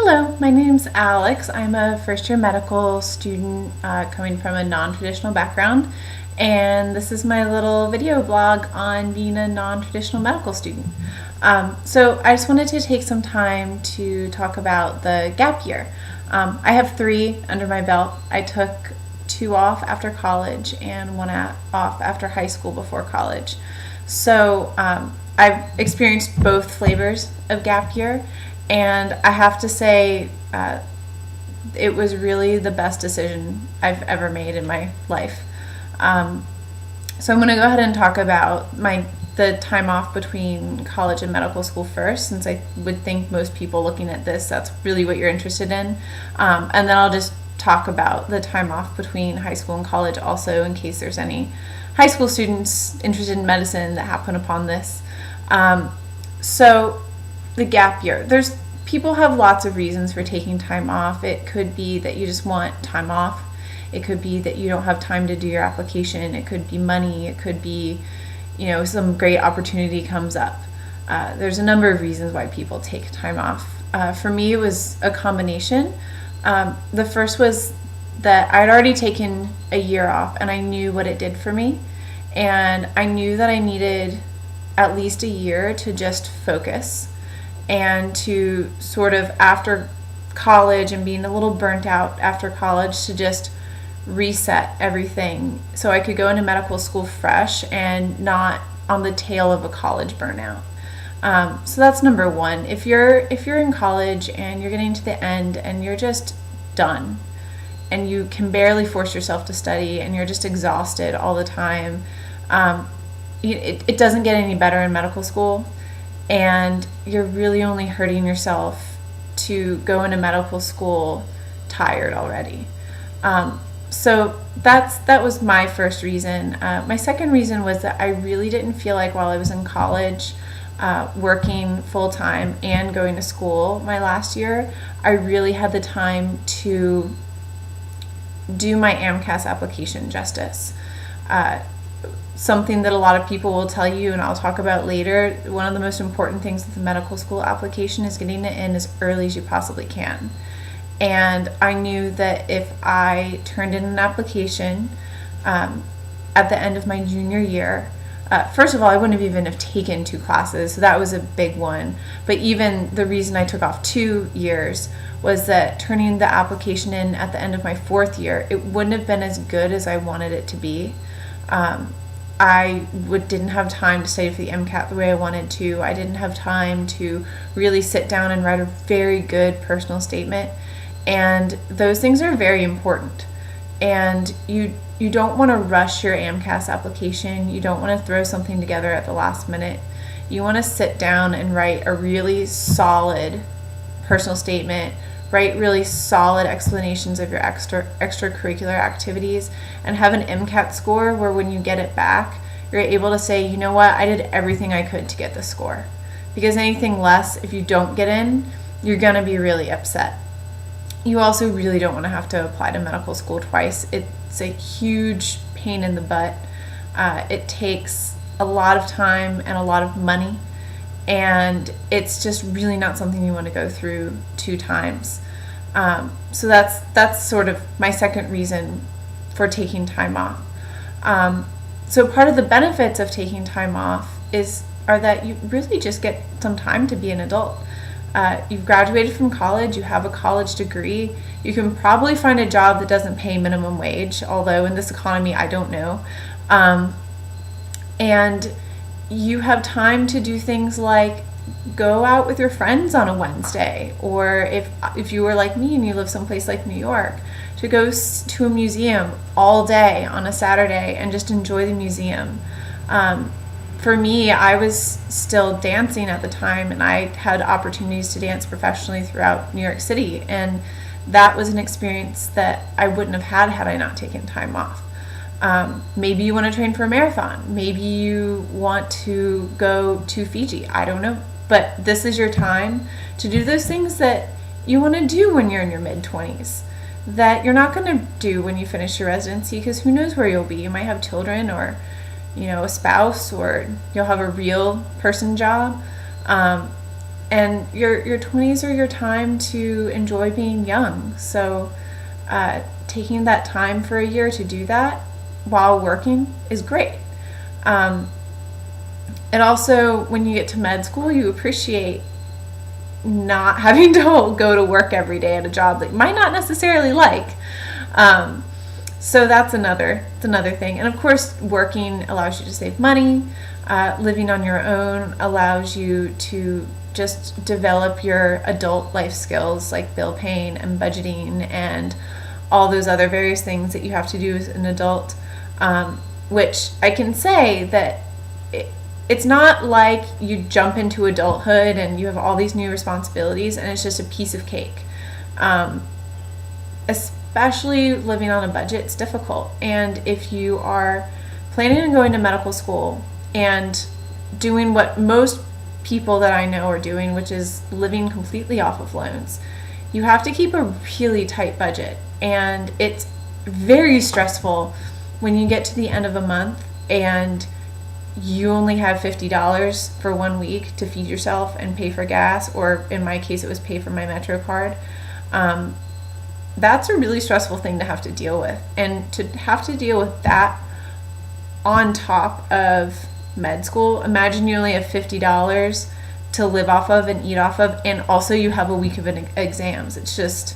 Hello, my name's Alex. I'm a first year medical student coming from a non traditional background, and this is my little video blog on being a non traditional medical student. So, I just wanted to take some time to talk about the gap year. I have 3 under my belt. I took 2 off after college and 1 off after high school before college. So, I've experienced both flavors of gap year. And I have to say, it was really the best decision I've ever made in my life. So I'm going to go ahead and talk about the time off between college and medical school first, since I would think most people looking at this, that's really what you're interested in. And then I'll just talk about the time off between high school and college also, in case there's any high school students interested in medicine that happen upon this. So the gap year. People have lots of reasons for taking time off. It could be that you just want time off. It could be that you don't have time to do your application. It could be money. It could be, some great opportunity comes up. There's a number of reasons why people take time off. For me, it was a combination. The first was that I'd already taken a year off, and I knew what it did for me. And I knew that I needed at least a year to just focus and to sort of, after college and being a little burnt out after college, to just reset everything so I could go into medical school fresh and not on the tail of a college burnout. So that's number one. If you're in college and you're getting to the end and you're just done and you can barely force yourself to study and you're just exhausted all the time, it doesn't get any better in medical school. And you're really only hurting yourself to go into medical school tired already. So that was my first reason. My second reason was that I really didn't feel like, while I was in college, working full-time and going to school my last year, I really had the time to do my AMCAS application justice. Something that a lot of people will tell you, and I'll talk about later, one of the most important things with the medical school application is getting it in as early as you possibly can. And I knew that if I turned in an application at the end of my junior year, first of all, I wouldn't even have taken 2 classes, so that was a big one. But even the reason I took off 2 years was that turning the application in at the end of my 4th year, it wouldn't have been as good as I wanted it to be. I didn't have time to study for the MCAT the way I wanted to. I didn't have time to really sit down and write a very good personal statement. And those things are very important. And you don't want to rush your AMCAS application. You don't want to throw something together at the last minute. You want to sit down and write a really solid personal statement, write really solid explanations of your extracurricular activities, and have an MCAT score where when you get it back, you're able to say, you know what, I did everything I could to get this score. Because anything less, if you don't get in, you're going to be really upset. You also really don't want to have to apply to medical school twice. It's a huge pain in the butt. It takes a lot of time and a lot of money. And it's just really not something you want to go through 2 times. So that's sort of my second reason for taking time off. So part of the benefits of taking time off are that you really just get some time to be an adult. You've graduated from college, you have a college degree, you can probably find a job that doesn't pay minimum wage, although in this economy I don't know. And you have time to do things like go out with your friends on a Wednesday, or if you were like me and you live someplace like New York, to go to a museum all day on a Saturday and just enjoy the museum. For me, I was still dancing at the time, and I had opportunities to dance professionally throughout New York City, and that was an experience that I wouldn't have had I not taken time off. Maybe you want to train for a marathon. Maybe you want to go to Fiji. I don't know. But this is your time to do those things that you want to do when you're in your mid-20s, that you're not going to do when you finish your residency, because who knows where you'll be. You might have children, or a spouse, or you'll have a real person job. And your 20s are your time to enjoy being young. So taking that time for a year to do that while working is great. It also, when you get to med school, you appreciate not having to go to work every day at a job that you might not necessarily like. So that's another thing. And of course, working allows you to save money. Living on your own allows you to just develop your adult life skills like bill paying and budgeting and all those other various things that you have to do as an adult, which I can say that it's not like you jump into adulthood and you have all these new responsibilities and it's just a piece of cake. Especially living on a budget, it's difficult. And if you are planning on going to medical school and doing what most people that I know are doing, which is living completely off of loans, you have to keep a really tight budget. And it's very stressful when you get to the end of a month and you only have $50 for 1 week to feed yourself and pay for gas, or in my case it was pay for my Metro card. That's a really stressful thing to have to deal with. And to have to deal with that on top of med school, imagine you only have $50 to live off of and eat off of, and also you have a week of exams. It's just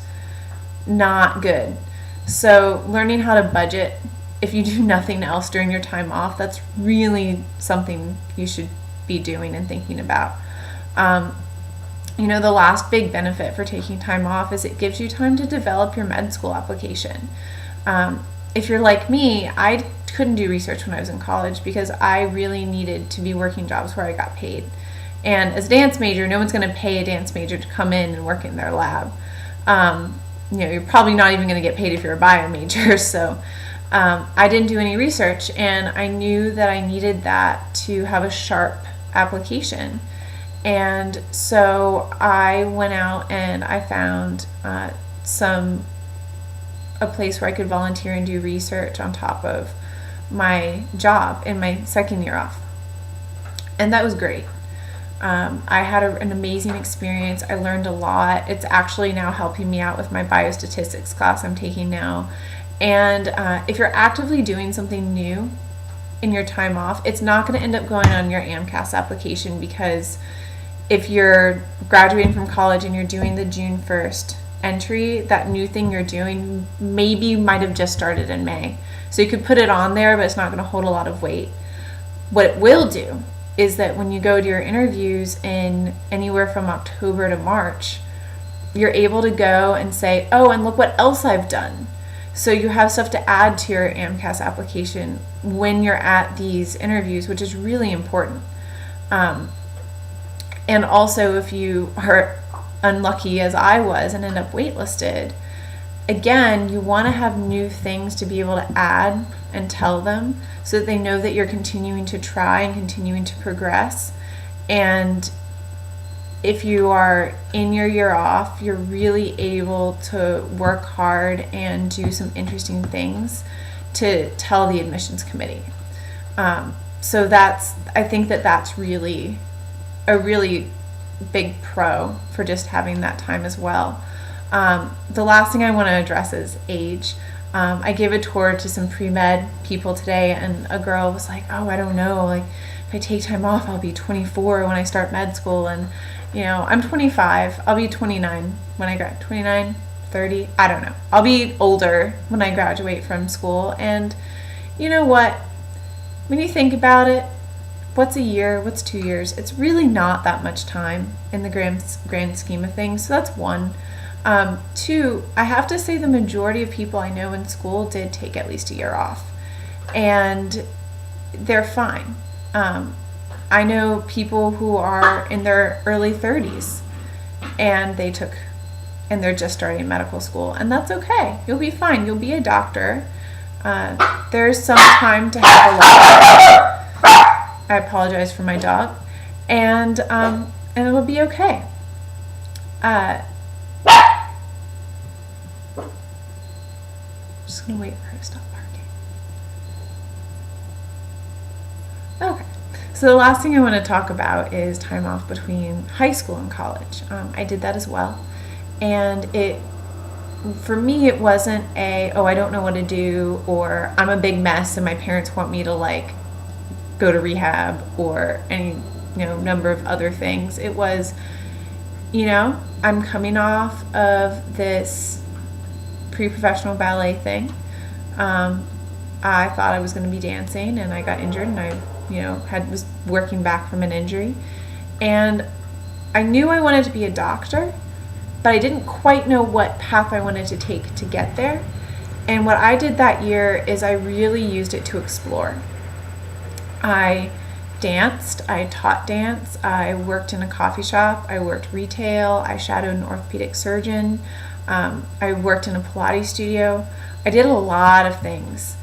not good. So learning how to budget, if you do nothing else during your time off, that's really something you should be doing and thinking about. The last big benefit for taking time off is it gives you time to develop your med school application. If you're like me, I couldn't do research when I was in college because I really needed to be working jobs where I got paid. And as a dance major, no one's going to pay a dance major to come in and work in their lab. You're probably not even going to get paid if you're a bio major. So I didn't do any research, and I knew that I needed that to have a sharp application. And so I went out and I found a place where I could volunteer and do research on top of my job in my second year off. And that was great. I had an amazing experience. I learned a lot. It's actually now helping me out with my biostatistics class I'm taking now. And if you're actively doing something new in your time off, it's not going to end up going on your AMCAS application, because if you're graduating from college and you're doing the June 1st entry, that new thing you're doing maybe might have just started in May. So you could put it on there, but it's not going to hold a lot of weight. What it will do is that when you go to your interviews in anywhere from October to March, you're able to go and say, oh, and look what else I've done. So you have stuff to add to your AMCAS application when you're at these interviews, which is really important. And also, if you are unlucky as I was and end up waitlisted, again, you want to have new things to be able to add and tell them so that they know that you're continuing to try and continuing to progress. And if you are in your year off, you're really able to work hard and do some interesting things to tell the admissions committee. So I think that's really a really big pro for just having that time as well. The last thing I want to address is age. I gave a tour to some pre-med people today, and a girl was like, oh, I don't know, like if I take time off, I'll be 24 when I start med school. And I'm 25. I'll be 29 when I graduate. 29, 30, I don't know. I'll be older when I graduate from school. And you know what? When you think about it, what's a year? What's 2 years? It's really not that much time in the grand scheme of things. So that's one. Two, I have to say the majority of people I know in school did take at least a year off. And they're fine. I know people who are in their early 30s and they're just starting medical school, and that's okay. You'll be fine. You'll be a doctor. There's some time to have a life. I apologize for my dog. And it'll be okay. Just gonna wait for her to stop barking. Okay. So the last thing I want to talk about is time off between high school and college. I did that as well. And for me, it wasn't oh, I don't know what to do, or I'm a big mess and my parents want me to like go to rehab, or any, number of other things. It was, I'm coming off of this pre-professional ballet thing. I thought I was going to be dancing, and I got injured, and I, was working back from an injury. And I knew I wanted to be a doctor, but I didn't quite know what path I wanted to take to get there. And what I did that year is I really used it to explore. I danced, I taught dance, I worked in a coffee shop, I worked retail, I shadowed an orthopedic surgeon, I worked in a Pilates studio. I did a lot of things,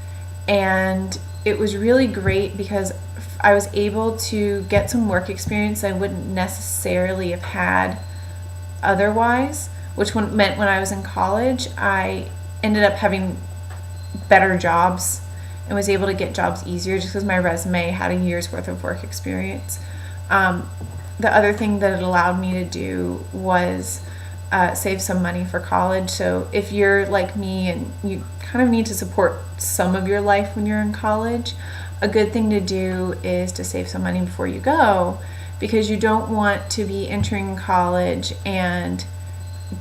and it was really great because I was able to get some work experience I wouldn't necessarily have had otherwise, which meant when I was in college, I ended up having better jobs and was able to get jobs easier just because my resume had a year's worth of work experience. The other thing that it allowed me to do was save some money for college. So if you're like me and you kind of need to support some of your life when you're in college, a good thing to do is to save some money before you go, because you don't want to be entering college and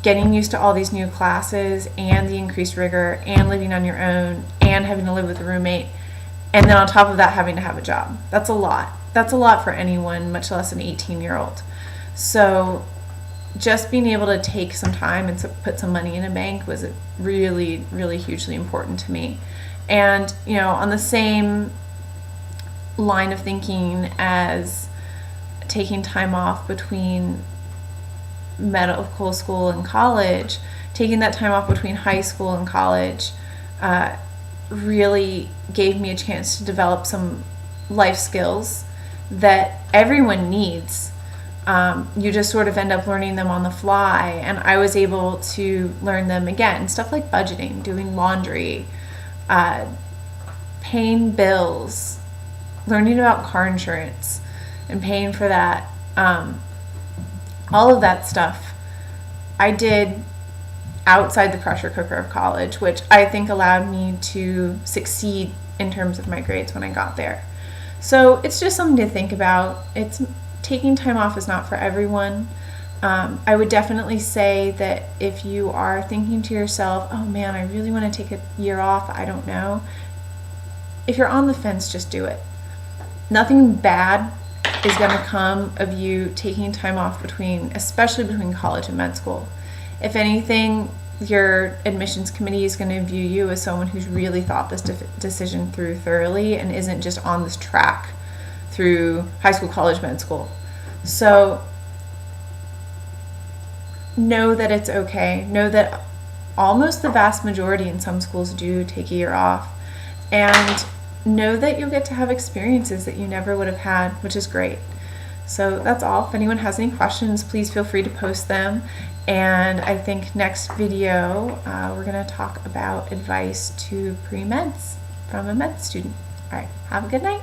getting used to all these new classes and the increased rigor and living on your own and having to live with a roommate, and then on top of that having to have a job. That's a lot. That's a lot for anyone, much less an 18-year-old. So just being able to take some time and put some money in a bank was really, really hugely important to me. And, on the same line of thinking as taking time off between medical school and college, taking that time off between high school and college really gave me a chance to develop some life skills that everyone needs. You just sort of end up learning them on the fly, and I was able to learn them again. Stuff like budgeting, doing laundry, paying bills, learning about car insurance and paying for that. All of that stuff I did outside the pressure cooker of college, which I think allowed me to succeed in terms of my grades when I got there. So it's just something to think about. Taking time off is not for everyone. I would definitely say that if you are thinking to yourself, oh man, I really want to take a year off, I don't know. If you're on the fence, just do it. Nothing bad is going to come of you taking time off especially between college and med school. If anything, your admissions committee is going to view you as someone who's really thought this decision through thoroughly and isn't just on this track through high school, college, med school. So know that it's okay. Know that almost the vast majority in some schools do take a year off, and know that you'll get to have experiences that you never would have had, which is great. So that's all. If anyone has any questions, please feel free to post them. And I think next video, we're going to talk about advice to pre-meds from a med student. All right, have a good night.